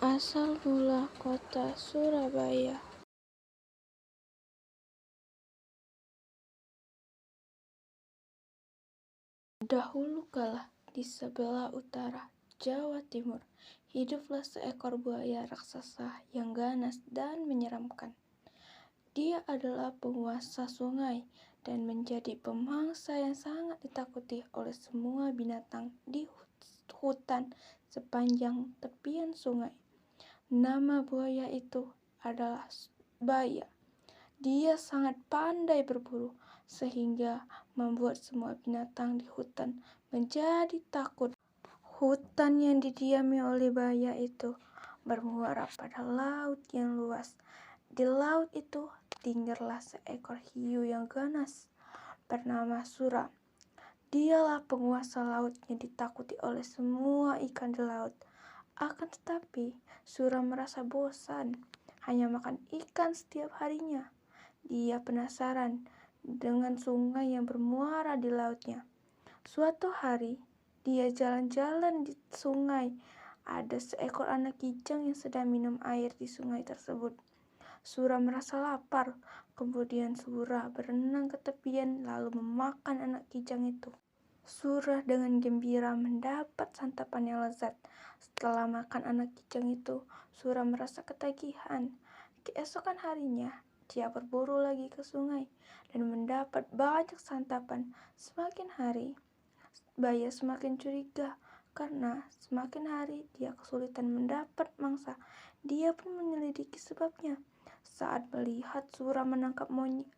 Asal mula kota Surabaya. Dahulu kala di sebelah utara Jawa Timur, hiduplah seekor buaya raksasa yang ganas dan menyeramkan. Dia adalah penguasa sungai dan menjadi pemangsa yang sangat ditakuti oleh semua binatang di hutan sepanjang tepian sungai. Nama buaya itu adalah Baya. Dia sangat pandai berburu, sehingga membuat semua binatang di hutan menjadi takut. Hutan yang didiami oleh Baya itu bermuara pada laut yang luas. Di laut itu tinggallah seekor hiu yang ganas bernama Sura. Dialah penguasa laut yang ditakuti oleh semua ikan di laut. Akan tetapi, Sura merasa bosan hanya makan ikan setiap harinya. Dia penasaran dengan sungai yang bermuara di lautnya. Suatu hari, dia jalan-jalan di sungai. Ada seekor anak kijang yang sedang minum air di sungai tersebut. Sura merasa lapar, kemudian Sura berenang ke tepian lalu memakan anak kijang itu. Sura dengan gembira mendapat santapan yang lezat. Setelah makan anak kijang itu, Sura merasa ketagihan. Keesokan harinya, dia berburu lagi ke sungai dan mendapat banyak santapan. Semakin hari, Baya semakin curiga karena semakin hari dia kesulitan mendapat mangsa. Dia pun menyelidiki sebabnya. Saat melihat Sura menangkap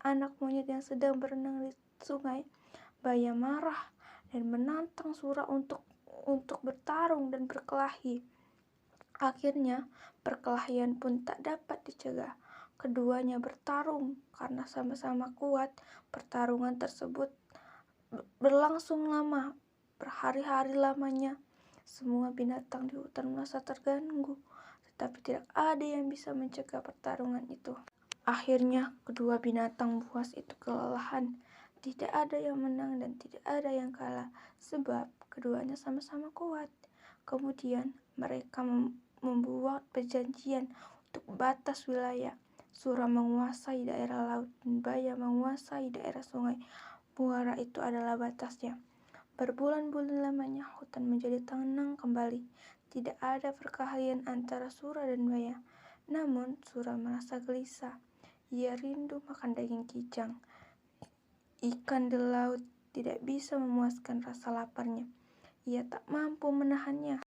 anak monyet yang sedang berenang di sungai, Baya marah dan menantang Sura untuk bertarung dan berkelahi. Akhirnya, perkelahian pun tak dapat dicegah. Keduanya bertarung karena sama-sama kuat. Pertarungan tersebut berlangsung lama, berhari-hari lamanya. Semua binatang di hutan merasa terganggu, tetapi tidak ada yang bisa mencegah pertarungan itu. Akhirnya, kedua binatang buas itu kelelahan. Tidak ada yang menang dan tidak ada yang kalah, sebab keduanya sama-sama kuat. Kemudian, mereka membuat perjanjian untuk batas wilayah. Sura menguasai daerah laut dan Baya menguasai daerah sungai. Muara itu adalah batasnya. Berbulan-bulan lamanya hutan menjadi tenang kembali. Tidak ada perkelahian antara Sura dan Baya. Namun Sura merasa gelisah. Ia rindu makan daging kijang. Ikan di laut tidak bisa memuaskan rasa laparnya. Ia tak mampu menahannya.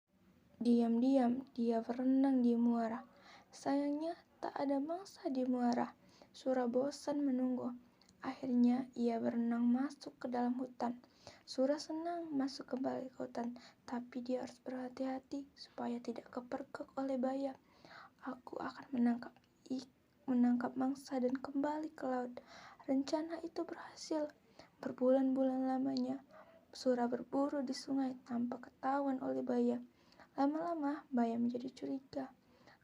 Diam-diam dia berenang di muara. Sayangnya tak ada mangsa di muara. Sura bosan menunggu. Akhirnya ia berenang masuk ke dalam hutan. Sura senang masuk kembali ke hutan, tapi dia harus berhati-hati supaya tidak kepergok oleh Baya. Aku akan menangkap mangsa dan kembali ke laut. Rencana itu berhasil. Berbulan-bulan lamanya Sura berburu di sungai tanpa ketahuan oleh Baya. Lama-lama Baya menjadi curiga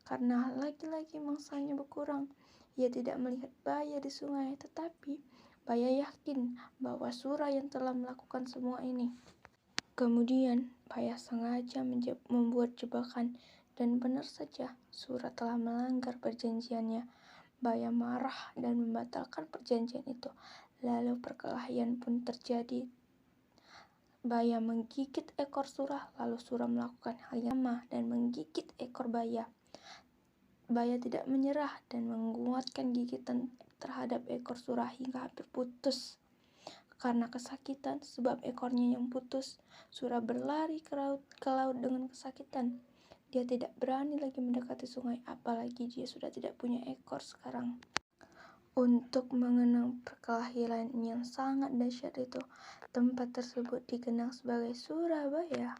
karena lagi-lagi mangsanya berkurang. Ia tidak melihat Baya di sungai, tetapi Baya yakin bahwa Sura yang telah melakukan semua ini. Kemudian Baya sengaja membuat jebakan, dan benar saja Sura telah melanggar perjanjiannya. Baya marah dan membatalkan perjanjian itu. Lalu perkelahian pun terjadi. Baya menggigit ekor Sura, lalu Sura melakukan hal yang sama dan menggigit ekor Baya. Baya tidak menyerah dan menguatkan gigitan terhadap ekor Sura hingga hampir putus. Karena kesakitan sebab ekornya yang putus, Sura berlari ke laut dengan kesakitan. Dia tidak berani lagi mendekati sungai, apalagi dia sudah tidak punya ekor sekarang. Untuk mengenang perkelahian yang sangat dahsyat itu, tempat tersebut dikenal sebagai Surabaya.